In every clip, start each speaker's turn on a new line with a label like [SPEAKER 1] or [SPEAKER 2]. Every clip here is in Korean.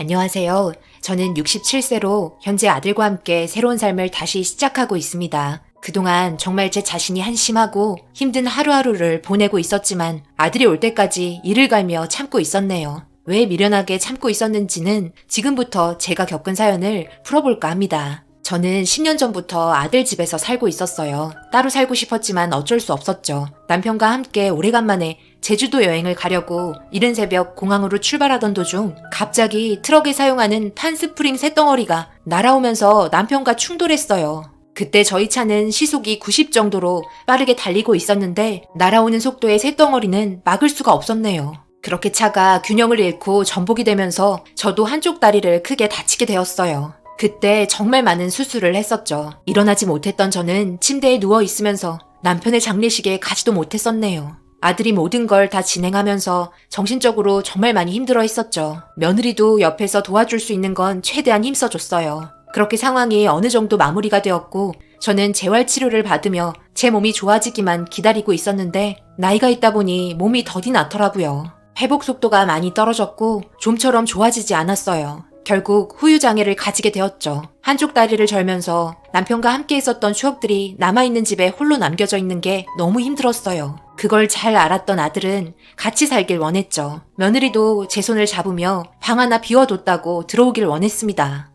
[SPEAKER 1] 안녕하세요. 저는 67세로 현재 아들과 함께 새로운 삶을 다시 시작하고 있습니다. 그동안 정말 제 자신이 한심하고 힘든 하루하루를 보내고 있었지만 아들이 올 때까지 이를 갈며 참고 있었네요. 왜 미련하게 참고 있었는지는 지금부터 제가 겪은 사연을 풀어볼까 합니다. 저는 10년 전부터 아들 집에서 살고 있었어요. 따로 살고 싶었지만 어쩔 수 없었죠. 남편과 함께 오래간만에 제주도 여행을 가려고 이른 새벽 공항으로 출발하던 도중 갑자기 트럭에 사용하는 판스프링 쇳덩어리가 날아오면서 남편과 충돌했어요. 그때 저희 차는 시속이 90 정도로 빠르게 달리고 있었는데 날아오는 속도의 쇳덩어리는 막을 수가 없었네요. 그렇게 차가 균형을 잃고 전복이 되면서 저도 한쪽 다리를 크게 다치게 되었어요. 그때 정말 많은 수술을 했었죠. 일어나지 못했던 저는 침대에 누워 있으면서 남편의 장례식에 가지도 못했었네요. 아들이 모든 걸 다 진행하면서 정신적으로 정말 많이 힘들어 했었죠. 며느리도 옆에서 도와줄 수 있는 건 최대한 힘써줬어요. 그렇게 상황이 어느 정도 마무리가 되었고 저는 재활치료를 받으며 제 몸이 좋아지기만 기다리고 있었는데 나이가 있다 보니 몸이 더디 나더라고요. 회복 속도가 많이 떨어졌고 좀처럼 좋아지지 않았어요. 결국 후유장애를 가지게 되었죠. 한쪽 다리를 절면서 남편과 함께 있었던 추억들이 남아있는 집에 홀로 남겨져 있는 게 너무 힘들었어요. 그걸 잘 알았던 아들은 같이 살길 원했죠. 며느리도 제 손을 잡으며 방 하나 비워뒀다고 들어오길 원했습니다.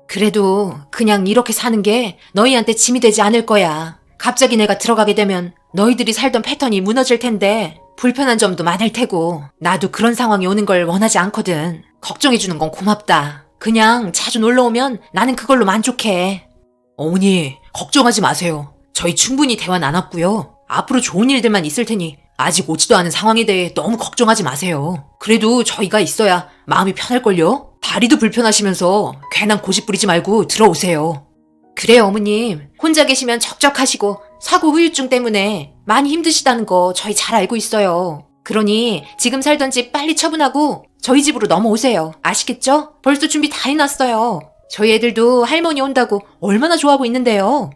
[SPEAKER 1] 그래도 그냥 이렇게 사는 게 너희한테 짐이 되지 않을 거야. 갑자기 내가 들어가게 되면 너희들이 살던 패턴이 무너질 텐데 불편한 점도 많을 테고 나도 그런 상황이 오는 걸 원하지 않거든. 걱정해주는 건 고맙다. 그냥 자주 놀러오면 나는 그걸로 만족해. 어머니, 걱정하지 마세요. 저희 충분히 대화 나눴고요. 앞으로 좋은 일들만 있을 테니 아직 오지도 않은 상황에 대해 너무 걱정하지 마세요. 그래도 저희가 있어야 마음이 편할걸요? 다리도 불편하시면서 괜한 고집 부리지 말고 들어오세요. 그래요, 어머님. 혼자 계시면 적적하시고 사고 후유증 때문에 많이 힘드시다는 거 저희 잘 알고 있어요. 그러니 지금 살던 집 빨리 처분하고 저희 집으로 넘어오세요. 아시겠죠? 벌써 준비 다 해놨어요. 저희 애들도 할머니 온다고 얼마나 좋아하고 있는데요.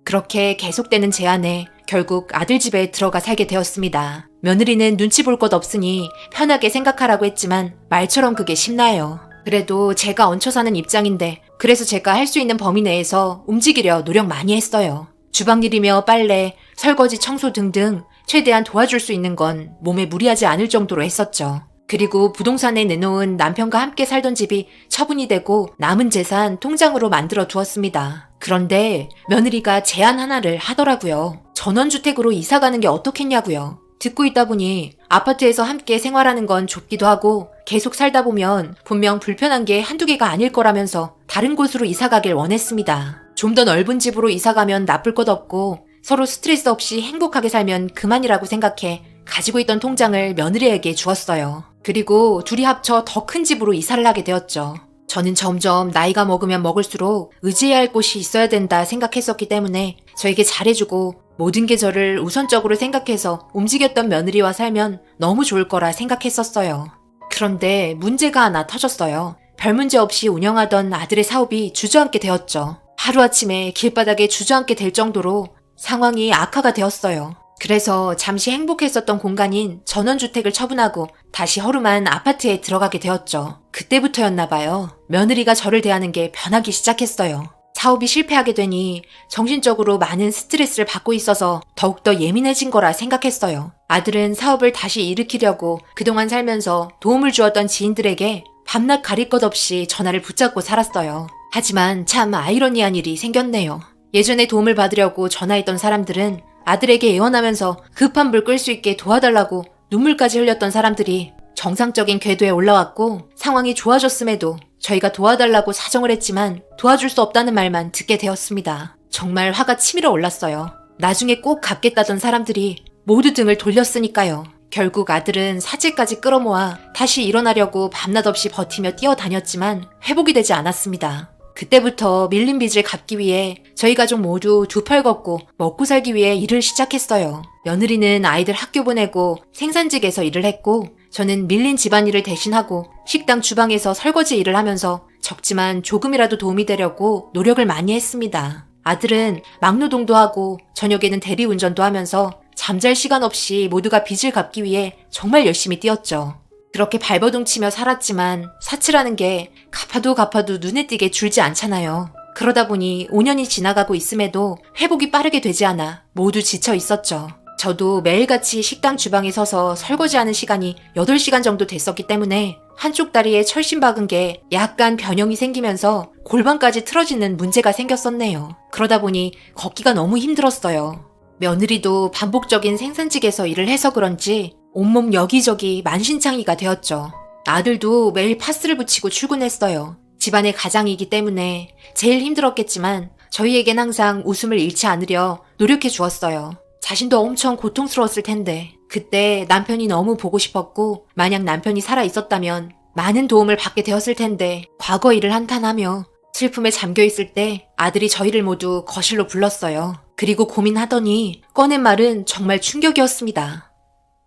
[SPEAKER 1] 그렇게 계속되는 제안에 결국 아들 집에 들어가 살게 되었습니다. 며느리는 눈치 볼 것 없으니 편하게 생각하라고 했지만 말처럼 그게 쉽나요. 그래도 제가 얹혀 사는 입장인데 그래서 제가 할 수 있는 범위 내에서 움직이려 노력 많이 했어요. 주방일이며 빨래, 설거지, 청소 등등 최대한 도와줄 수 있는 건 몸에 무리하지 않을 정도로 했었죠. 그리고 부동산에 내놓은 남편과 함께 살던 집이 처분이 되고 남은 재산 통장으로 만들어 두었습니다. 그런데 며느리가 제안 하나를 하더라고요. 전원주택으로 이사 가는 게 어떻겠냐고요. 듣고 있다 보니 아파트에서 함께 생활하는 건 좋기도 하고 계속 살다 보면 분명 불편한 게 한두 개가 아닐 거라면서 다른 곳으로 이사 가길 원했습니다. 좀 더 넓은 집으로 이사 가면 나쁠 것 없고 서로 스트레스 없이 행복하게 살면 그만이라고 생각해 가지고 있던 통장을 며느리에게 주었어요. 그리고 둘이 합쳐 더 큰 집으로 이사를 하게 되었죠. 저는 점점 나이가 먹으면 먹을수록 의지해야 할 곳이 있어야 된다 생각했었기 때문에 저에게 잘해주고 모든 게 저를 우선적으로 생각해서 움직였던 며느리와 살면 너무 좋을 거라 생각했었어요. 그런데 문제가 하나 터졌어요. 별 문제 없이 운영하던 아들의 사업이 주저앉게 되었죠. 하루아침에 길바닥에 주저앉게 될 정도로 상황이 악화가 되었어요. 그래서 잠시 행복했었던 공간인 전원주택을 처분하고 다시 허름한 아파트에 들어가게 되었죠. 그때부터였나 봐요. 며느리가 저를 대하는 게 변하기 시작했어요. 사업이 실패하게 되니 정신적으로 많은 스트레스를 받고 있어서 더욱더 예민해진 거라 생각했어요. 아들은 사업을 다시 일으키려고 그동안 살면서 도움을 주었던 지인들에게 밤낮 가릴 것 없이 전화를 붙잡고 살았어요. 하지만 참 아이러니한 일이 생겼네요. 예전에 도움을 받으려고 전화했던 사람들은 아들에게 애원하면서 급한 불 끌 수 있게 도와달라고 눈물까지 흘렸던 사람들이 정상적인 궤도에 올라왔고 상황이 좋아졌음에도 저희가 도와달라고 사정을 했지만 도와줄 수 없다는 말만 듣게 되었습니다. 정말 화가 치밀어 올랐어요. 나중에 꼭 갚겠다던 사람들이 모두 등을 돌렸으니까요. 결국 아들은 사채까지 끌어모아 다시 일어나려고 밤낮 없이 버티며 뛰어다녔지만 회복이 되지 않았습니다. 그때부터 밀린 빚을 갚기 위해 저희 가족 모두 두 팔 걷고 먹고 살기 위해 일을 시작했어요. 며느리는 아이들 학교 보내고 생산직에서 일을 했고 저는 밀린 집안일을 대신하고 식당 주방에서 설거지 일을 하면서 적지만 조금이라도 도움이 되려고 노력을 많이 했습니다. 아들은 막노동도 하고 저녁에는 대리운전도 하면서 잠잘 시간 없이 모두가 빚을 갚기 위해 정말 열심히 뛰었죠. 그렇게 발버둥 치며 살았지만 사치라는 게 갚아도 눈에 띄게 줄지 않잖아요. 그러다 보니 5년이 지나가고 있음에도 회복이 빠르게 되지 않아 모두 지쳐 있었죠. 저도 매일같이 식당 주방에 서서 설거지하는 시간이 8시간 정도 됐었기 때문에 한쪽 다리에 철심 박은 게 약간 변형이 생기면서 골반까지 틀어지는 문제가 생겼었네요. 그러다 보니 걷기가 너무 힘들었어요. 며느리도 반복적인 생산직에서 일을 해서 그런지 온몸 여기저기 만신창이가 되었죠. 아들도 매일 파스를 붙이고 출근했어요. 집안의 가장이기 때문에 제일 힘들었겠지만 저희에겐 항상 웃음을 잃지 않으려 노력해 주었어요. 자신도 엄청 고통스러웠을 텐데 그때 남편이 너무 보고 싶었고 만약 남편이 살아 있었다면 많은 도움을 받게 되었을 텐데 과거 일을 한탄하며 슬픔에 잠겨 있을 때 아들이 저희를 모두 거실로 불렀어요. 그리고 고민하더니 꺼낸 말은 정말 충격이었습니다.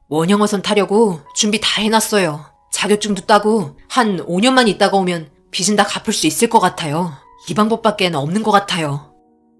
[SPEAKER 1] 원형어선 타려고 준비 다 해놨어요. 자격증도 따고 한 5년만 있다가 오면 빚은 다 갚을 수 있을 것 같아요. 이 방법밖엔 없는 것 같아요.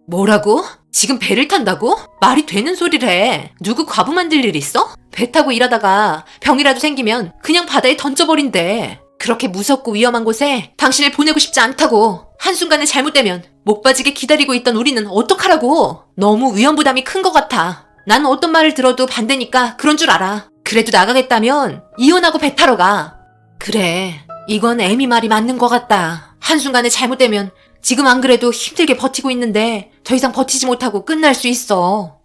[SPEAKER 1] 뭐라고? 지금 배를 탄다고? 말이 되는 소리를 해. 누구 과부 만들 일 있어? 배 타고 일하다가 병이라도 생기면 그냥 바다에 던져버린대. 그렇게 무섭고 위험한 곳에 당신을 보내고 싶지 않다고. 한순간에 잘못되면 목 빠지게 기다리고 있던 우리는 어떡하라고. 너무 위험 부담이 큰 것 같아. 난 어떤 말을 들어도 반대니까 그런 줄 알아. 그래도 나가겠다면 이혼하고 배 타러 가. 그래, 이건 애미 말이 맞는 것 같다. 한순간에 잘못되면 지금 안 그래도 힘들게 버티고 있는데 더 이상 버티지 못하고 끝날 수 있어.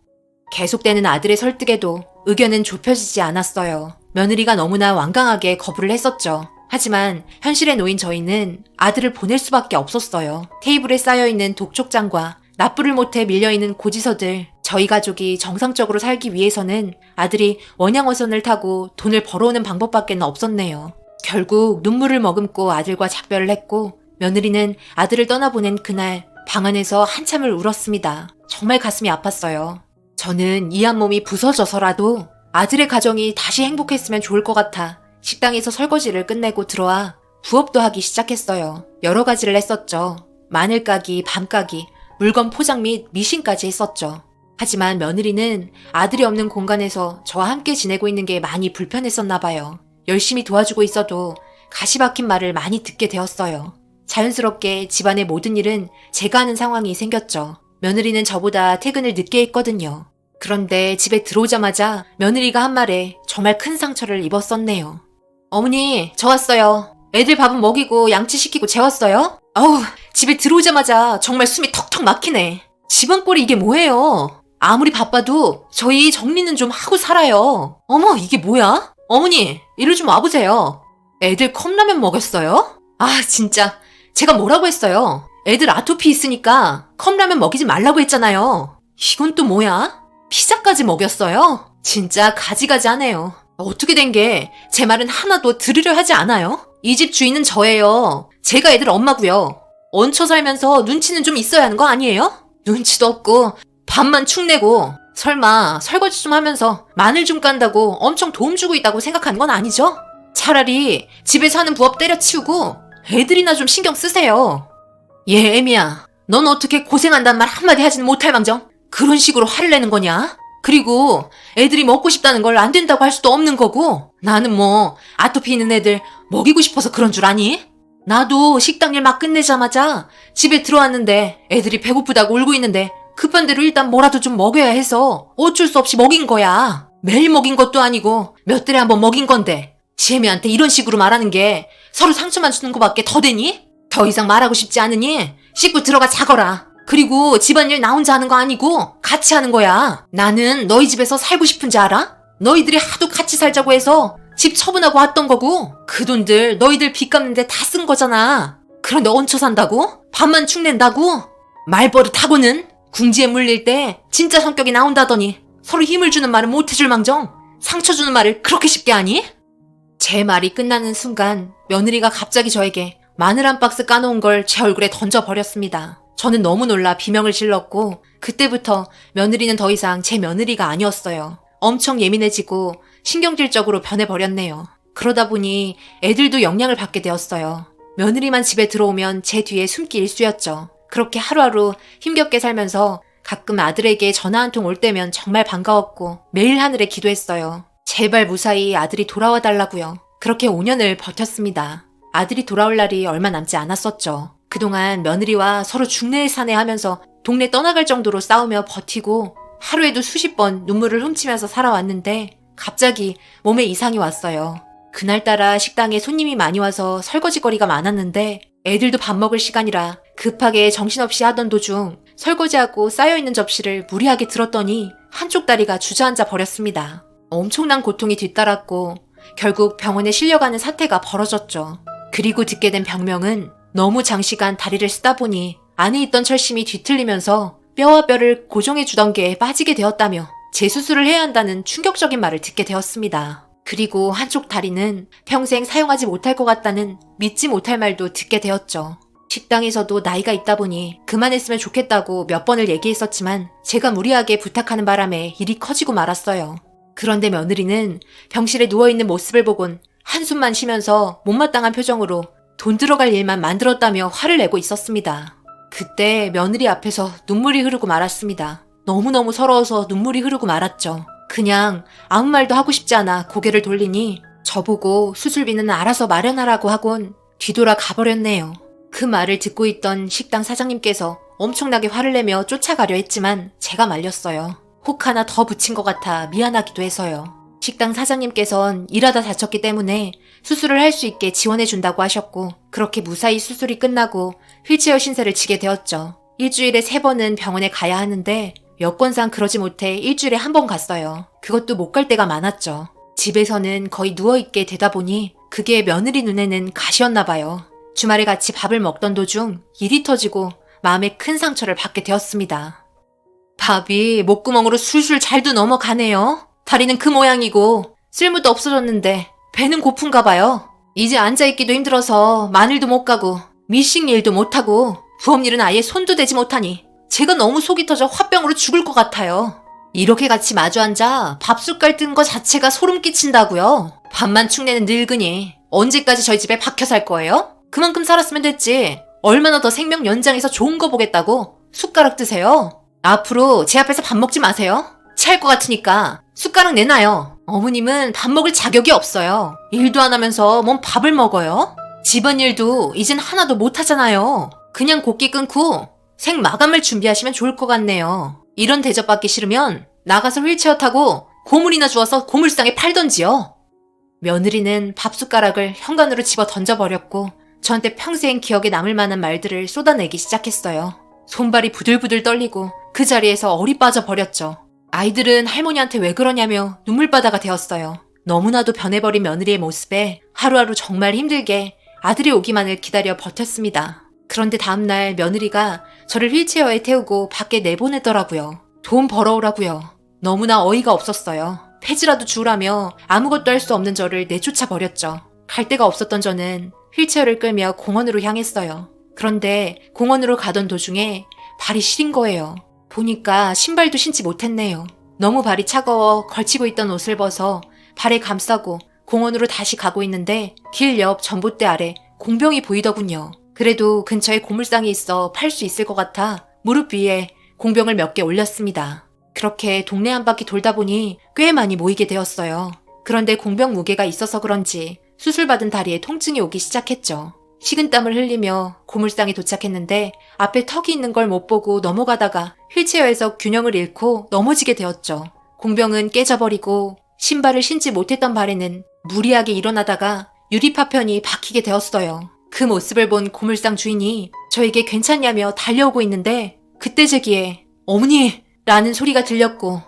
[SPEAKER 1] 계속되는 아들의 설득에도 의견은 좁혀지지 않았어요. 며느리가 너무나 완강하게 거부를 했었죠. 하지만 현실에 놓인 저희는 아들을 보낼 수밖에 없었어요. 테이블에 쌓여있는 독촉장과 납부를 못해 밀려있는 고지서들. 저희 가족이 정상적으로 살기 위해서는 아들이 원양어선을 타고 돈을 벌어오는 방법밖에 없었네요. 결국 눈물을 머금고 아들과 작별을 했고 며느리는 아들을 떠나보낸 그날 방 안에서 한참을 울었습니다. 정말 가슴이 아팠어요. 저는 이 한 몸이 부서져서라도 아들의 가정이 다시 행복했으면 좋을 것 같아 식당에서 설거지를 끝내고 들어와 부업도 하기 시작했어요. 여러 가지를 했었죠. 마늘 까기, 밤 까기, 물건 포장 및 미싱까지 했었죠. 하지만 며느리는 아들이 없는 공간에서 저와 함께 지내고 있는 게 많이 불편했었나 봐요. 열심히 도와주고 있어도 가시 박힌 말을 많이 듣게 되었어요. 자연스럽게 집안의 모든 일은 제가 하는 상황이 생겼죠. 며느리는 저보다 퇴근을 늦게 했거든요. 그런데 집에 들어오자마자 며느리가 한 말에 정말 큰 상처를 입었었네요. 어머니, 저 왔어요. 애들 밥은 먹이고 양치시키고 재웠어요? 어우, 집에 들어오자마자 정말 숨이 턱턱 막히네. 집안 꼴이 이게 뭐예요? 아무리 바빠도 저희 정리는 좀 하고 살아요. 어머, 이게 뭐야? 어머니, 이리 좀 와보세요. 애들 컵라면 먹였어요? 아, 진짜. 제가 뭐라고 했어요? 애들 아토피 있으니까 컵라면 먹이지 말라고 했잖아요. 이건 또 뭐야? 피자까지 먹였어요? 진짜 가지가지하네요. 어떻게 된 게 제 말은 하나도 들으려 하지 않아요? 이 집 주인은 저예요. 제가 애들 엄마고요. 얹혀 살면서 눈치는 좀 있어야 하는 거 아니에요? 눈치도 없고 밥만 축내고 설마 설거지 좀 하면서 마늘 좀 깐다고 엄청 도움 주고 있다고 생각하는 건 아니죠? 차라리 집에서 하는 부업 때려치우고 애들이나 좀 신경 쓰세요. 얘 애미야, 넌 어떻게 고생한단 말 한마디 하지는 못할 망정 그런 식으로 화를 내는 거냐? 그리고 애들이 먹고 싶다는 걸 안 된다고 할 수도 없는 거고 나는 뭐 아토피 있는 애들 먹이고 싶어서 그런 줄 아니? 나도 식당 일 막 끝내자마자 집에 들어왔는데 애들이 배고프다고 울고 있는데 급한 대로 일단 뭐라도 좀 먹여야 해서 어쩔 수 없이 먹인 거야. 매일 먹인 것도 아니고 몇 달에 한번 먹인 건데 지혜미한테 이런 식으로 말하는 게 서로 상처만 주는 거밖에 더 되니? 더 이상 말하고 싶지 않으니 씻고 들어가 자거라. 그리고 집안일 나 혼자 하는 거 아니고 같이 하는 거야. 나는 너희 집에서 살고 싶은지 알아? 너희들이 하도 같이 살자고 해서 집 처분하고 왔던 거고 그 돈들 너희들 빚 갚는데 다 쓴 거잖아. 그런데 얹혀 산다고? 밥만 축낸다고? 말버릇하고는 궁지에 물릴 때 진짜 성격이 나온다더니 서로 힘을 주는 말은 못해줄 망정 상처 주는 말을 그렇게 쉽게 하니? 제 말이 끝나는 순간 며느리가 갑자기 저에게 마늘 한 박스 까놓은 걸 제 얼굴에 던져버렸습니다. 저는 너무 놀라 비명을 질렀고 그때부터 며느리는 더 이상 제 며느리가 아니었어요. 엄청 예민해지고 신경질적으로 변해버렸네요. 그러다 보니 애들도 영향을 받게 되었어요. 며느리만 집에 들어오면 제 뒤에 숨기 일쑤였죠. 그렇게 하루하루 힘겹게 살면서 가끔 아들에게 전화 한 통 올 때면 정말 반가웠고 매일 하늘에 기도했어요. 제발 무사히 아들이 돌아와 달라고요. 그렇게 5년을 버텼습니다. 아들이 돌아올 날이 얼마 남지 않았었죠. 그동안 며느리와 서로 중내사내 하면서 동네 떠나갈 정도로 싸우며 버티고 하루에도 수십 번 눈물을 훔치면서 살아왔는데 갑자기 몸에 이상이 왔어요. 그날따라 식당에 손님이 많이 와서 설거지거리가 많았는데 애들도 밥 먹을 시간이라 급하게 정신없이 하던 도중 설거지하고 쌓여있는 접시를 무리하게 들었더니 한쪽 다리가 주저앉아 버렸습니다. 엄청난 고통이 뒤따랐고 결국 병원에 실려가는 사태가 벌어졌죠. 그리고 듣게 된 병명은 너무 장시간 다리를 쓰다 보니 안에 있던 철심이 뒤틀리면서 뼈와 뼈를 고정해주던 게 빠지게 되었다며 재수술을 해야 한다는 충격적인 말을 듣게 되었습니다. 그리고 한쪽 다리는 평생 사용하지 못할 것 같다는 믿지 못할 말도 듣게 되었죠. 식당에서도 나이가 있다 보니 그만했으면 좋겠다고 몇 번을 얘기했었지만 제가 무리하게 부탁하는 바람에 일이 커지고 말았어요. 그런데 며느리는 병실에 누워있는 모습을 보곤 한숨만 쉬면서 못마땅한 표정으로 돈 들어갈 일만 만들었다며 화를 내고 있었습니다. 그때 며느리 앞에서 눈물이 흐르고 말았습니다. 너무너무 서러워서 눈물이 흐르고 말았죠. 그냥 아무 말도 하고 싶지 않아 고개를 돌리니 저보고 수술비는 알아서 마련하라고 하곤 뒤돌아 가버렸네요. 그 말을 듣고 있던 식당 사장님께서 엄청나게 화를 내며 쫓아가려 했지만 제가 말렸어요. 혹 하나 더 붙인 것 같아 미안하기도 해서요. 식당 사장님께선 일하다 다쳤기 때문에 수술을 할 수 있게 지원해준다고 하셨고 그렇게 무사히 수술이 끝나고 휠체어 신세를 지게 되었죠. 일주일에 3번은 병원에 가야 하는데 여건상 그러지 못해 일주일에 1번 갔어요. 그것도 못 갈 때가 많았죠. 집에서는 거의 누워있게 되다 보니 그게 며느리 눈에는 가시였나 봐요. 주말에 같이 밥을 먹던 도중 일이 터지고 마음에 큰 상처를 받게 되었습니다. 밥이 목구멍으로 술술 잘도 넘어가네요. 다리는 그 모양이고 쓸모도 없어졌는데 배는 고픈가 봐요. 이제 앉아있기도 힘들어서 마늘도 못 가고 미싱 일도 못하고 부업일은 아예 손도 대지 못하니 제가 너무 속이 터져 화병으로 죽을 것 같아요. 이렇게 같이 마주 앉아 밥숟갈 뜬 거 자체가 소름 끼친다고요. 밥만 축내는 늙은이 언제까지 저희 집에 박혀 살 거예요? 그만큼 살았으면 됐지. 얼마나 더 생명 연장해서 좋은 거 보겠다고 숟가락 드세요. 앞으로 제 앞에서 밥 먹지 마세요. 체할 것 같으니까 숟가락 내놔요. 어머님은 밥 먹을 자격이 없어요. 일도 안 하면서 뭔 밥을 먹어요? 집안일도 이젠 하나도 못 하잖아요. 그냥 곡기 끊고 생 마감을 준비하시면 좋을 것 같네요. 이런 대접받기 싫으면 나가서 휠체어 타고 고물이나 주워서 고물상에 팔던지요. 며느리는 밥숟가락을 현관으로 집어 던져버렸고 저한테 평생 기억에 남을 만한 말들을 쏟아내기 시작했어요. 손발이 부들부들 떨리고 그 자리에서 얼이 빠져버렸죠. 아이들은 할머니한테 왜 그러냐며 눈물바다가 되었어요. 너무나도 변해버린 며느리의 모습에 하루하루 정말 힘들게 아들이 오기만을 기다려 버텼습니다. 그런데 다음날 며느리가 저를 휠체어에 태우고 밖에 내보내더라고요. 돈 벌어오라고요. 너무나 어이가 없었어요. 폐지라도 주우라며 아무것도 할 수 없는 저를 내쫓아 버렸죠. 갈 데가 없었던 저는 휠체어를 끌며 공원으로 향했어요. 그런데 공원으로 가던 도중에 발이 시린 거예요. 보니까 신발도 신지 못했네요. 너무 발이 차가워 걸치고 있던 옷을 벗어 발에 감싸고 공원으로 다시 가고 있는데 길 옆 전봇대 아래 공병이 보이더군요. 그래도 근처에 고물상이 있어 팔 수 있을 것 같아 무릎 위에 공병을 몇 개 올렸습니다. 그렇게 동네 한 바퀴 돌다 보니 꽤 많이 모이게 되었어요. 그런데 공병 무게가 있어서 그런지 수술받은 다리에 통증이 오기 시작했죠. 식은땀을 흘리며 고물상에 도착했는데 앞에 턱이 있는 걸 못 보고 넘어가다가 휠체어에서 균형을 잃고 넘어지게 되었죠. 공병은 깨져버리고 신발을 신지 못했던 발에는 무리하게 일어나다가 유리파편이 박히게 되었어요. 그 모습을 본 고물상 주인이 저에게 괜찮냐며 달려오고 있는데 그때 제 귀에 어머니! 라는 소리가 들렸고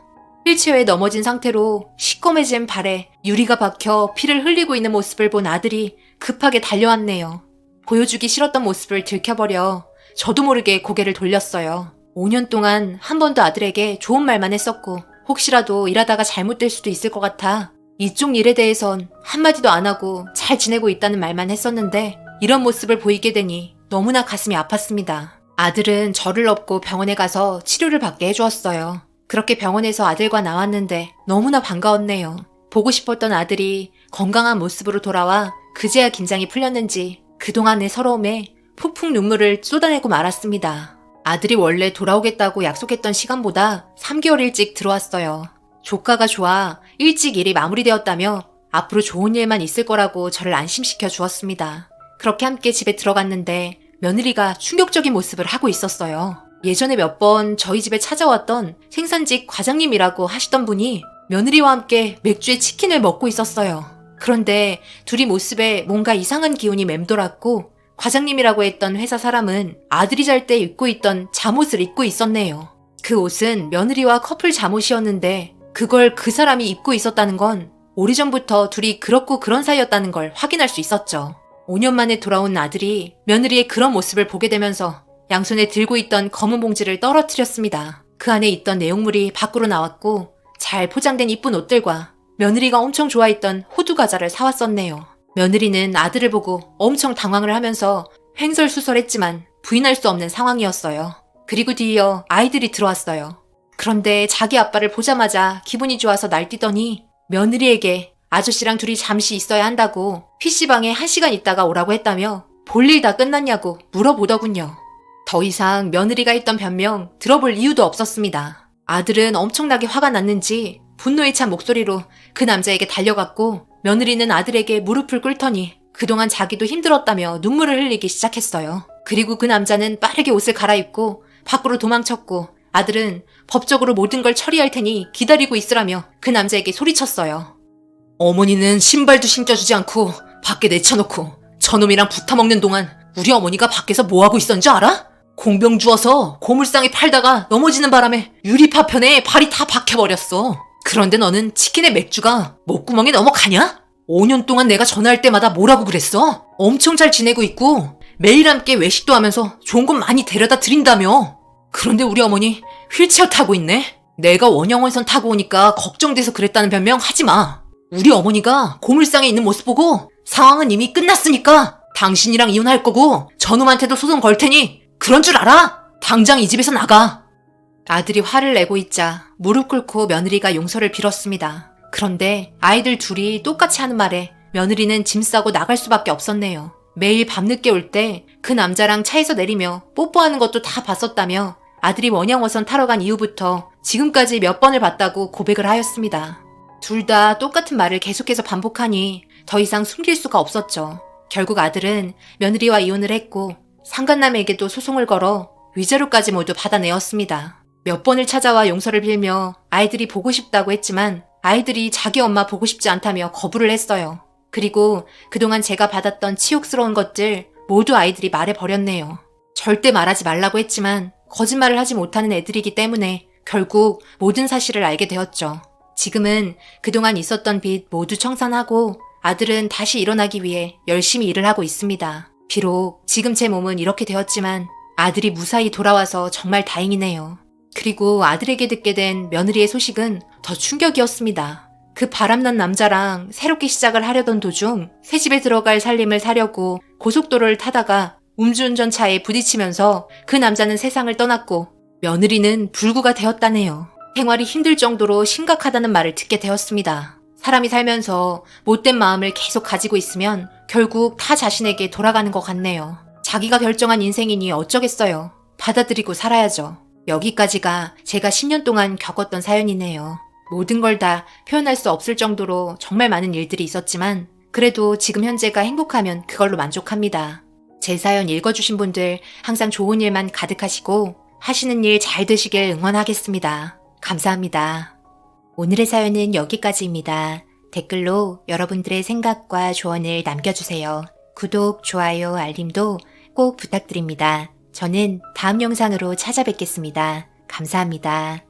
[SPEAKER 1] 휠체어에 넘어진 상태로 시꺼매진 발에 유리가 박혀 피를 흘리고 있는 모습을 본 아들이 급하게 달려왔네요. 보여주기 싫었던 모습을 들켜버려 저도 모르게 고개를 돌렸어요. 5년 동안 한 번도 아들에게 좋은 말만 했었고 혹시라도 일하다가 잘못될 수도 있을 것 같아 이쪽 일에 대해선 한마디도 안 하고 잘 지내고 있다는 말만 했었는데 이런 모습을 보이게 되니 너무나 가슴이 아팠습니다. 아들은 저를 업고 병원에 가서 치료를 받게 해주었어요. 그렇게 병원에서 아들과 나왔는데 너무나 반가웠네요. 보고 싶었던 아들이 건강한 모습으로 돌아와 그제야 긴장이 풀렸는지 그동안의 서러움에 푹푹 눈물을 쏟아내고 말았습니다. 아들이 원래 돌아오겠다고 약속했던 시간보다 3개월 일찍 들어왔어요. 조카가 좋아 일찍 일이 마무리되었다며 앞으로 좋은 일만 있을 거라고 저를 안심시켜 주었습니다. 그렇게 함께 집에 들어갔는데 며느리가 충격적인 모습을 하고 있었어요. 예전에 몇 번 저희 집에 찾아왔던 생산직 과장님이라고 하시던 분이 며느리와 함께 맥주에 치킨을 먹고 있었어요. 그런데 둘이 모습에 뭔가 이상한 기운이 맴돌았고 과장님이라고 했던 회사 사람은 아들이 잘 때 입고 있던 잠옷을 입고 있었네요. 그 옷은 며느리와 커플 잠옷이었는데 그걸 그 사람이 입고 있었다는 건 오래전부터 둘이 그렇고 그런 사이였다는 걸 확인할 수 있었죠. 5년 만에 돌아온 아들이 며느리의 그런 모습을 보게 되면서 양손에 들고 있던 검은 봉지를 떨어뜨렸습니다. 그 안에 있던 내용물이 밖으로 나왔고 잘 포장된 이쁜 옷들과 며느리가 엄청 좋아했던 호두 과자를 사왔었네요. 며느리는 아들을 보고 엄청 당황을 하면서 횡설수설했지만 부인할 수 없는 상황이었어요. 그리고 뒤이어 아이들이 들어왔어요. 그런데 자기 아빠를 보자마자 기분이 좋아서 날뛰더니 며느리에게 아저씨랑 둘이 잠시 있어야 한다고 PC방에 1시간 있다가 오라고 했다며 볼일 다 끝났냐고 물어보더군요. 더 이상 며느리가 했던 변명 들어볼 이유도 없었습니다. 아들은 엄청나게 화가 났는지 분노에 찬 목소리로 그 남자에게 달려갔고 며느리는 아들에게 무릎을 꿇더니 그동안 자기도 힘들었다며 눈물을 흘리기 시작했어요. 그리고 그 남자는 빠르게 옷을 갈아입고 밖으로 도망쳤고 아들은 법적으로 모든 걸 처리할 테니 기다리고 있으라며 그 남자에게 소리쳤어요. 어머니는 신발도 신겨주지 않고 밖에 내쳐놓고 저놈이랑 붙어먹는 동안 우리 어머니가 밖에서 뭐하고 있었는지 알아? 공병 주워서 고물상에 팔다가 넘어지는 바람에 유리파편에 발이 다 박혀버렸어. 그런데 너는 치킨에 맥주가 목구멍에 넘어가냐? 5년 동안 내가 전화할 때마다 뭐라고 그랬어? 엄청 잘 지내고 있고 매일 함께 외식도 하면서 좋은 곳 많이 데려다 드린다며. 그런데 우리 어머니 휠체어 타고 있네? 내가 원형원선 타고 오니까 걱정돼서 그랬다는 변명 하지 마. 우리 어머니가 고물상에 있는 모습 보고 상황은 이미 끝났으니까 당신이랑 이혼할 거고 저놈한테도 소송 걸 테니 그런 줄 알아? 당장 이 집에서 나가. 아들이 화를 내고 있자 무릎 꿇고 며느리가 용서를 빌었습니다. 그런데 아이들 둘이 똑같이 하는 말에 며느리는 짐 싸고 나갈 수밖에 없었네요. 매일 밤늦게 올 때 그 남자랑 차에서 내리며 뽀뽀하는 것도 다 봤었다며 아들이 원형어선 타러 간 이후부터 지금까지 몇 번을 봤다고 고백을 하였습니다. 둘 다 똑같은 말을 계속해서 반복하니 더 이상 숨길 수가 없었죠. 결국 아들은 며느리와 이혼을 했고 상간남에게도 소송을 걸어 위자료까지 모두 받아내었습니다. 몇 번을 찾아와 용서를 빌며 아이들이 보고 싶다고 했지만 아이들이 자기 엄마 보고 싶지 않다며 거부를 했어요. 그리고 그동안 제가 받았던 치욕스러운 것들 모두 아이들이 말해버렸네요. 절대 말하지 말라고 했지만 거짓말을 하지 못하는 애들이기 때문에 결국 모든 사실을 알게 되었죠. 지금은 그동안 있었던 빚 모두 청산하고 아들은 다시 일어나기 위해 열심히 일을 하고 있습니다. 비록 지금 제 몸은 이렇게 되었지만 아들이 무사히 돌아와서 정말 다행이네요. 그리고 아들에게 듣게 된 며느리의 소식은 더 충격이었습니다. 그 바람난 남자랑 새롭게 시작을 하려던 도중 새 집에 들어갈 살림을 사려고 고속도로를 타다가 음주운전차에 부딪히면서 그 남자는 세상을 떠났고 며느리는 불구가 되었다네요. 생활이 힘들 정도로 심각하다는 말을 듣게 되었습니다. 사람이 살면서 못된 마음을 계속 가지고 있으면 결국 타 자신에게 돌아가는 것 같네요. 자기가 결정한 인생이니 어쩌겠어요. 받아들이고 살아야죠. 여기까지가 제가 10년 동안 겪었던 사연이네요. 모든 걸 다 표현할 수 없을 정도로 정말 많은 일들이 있었지만 그래도 지금 현재가 행복하면 그걸로 만족합니다. 제 사연 읽어주신 분들 항상 좋은 일만 가득하시고 하시는 일 잘 되시길 응원하겠습니다. 감사합니다. 오늘의 사연은 여기까지입니다. 댓글로 여러분들의 생각과 조언을 남겨주세요. 구독, 좋아요, 알림도 꼭 부탁드립니다. 저는 다음 영상으로 찾아뵙겠습니다. 감사합니다.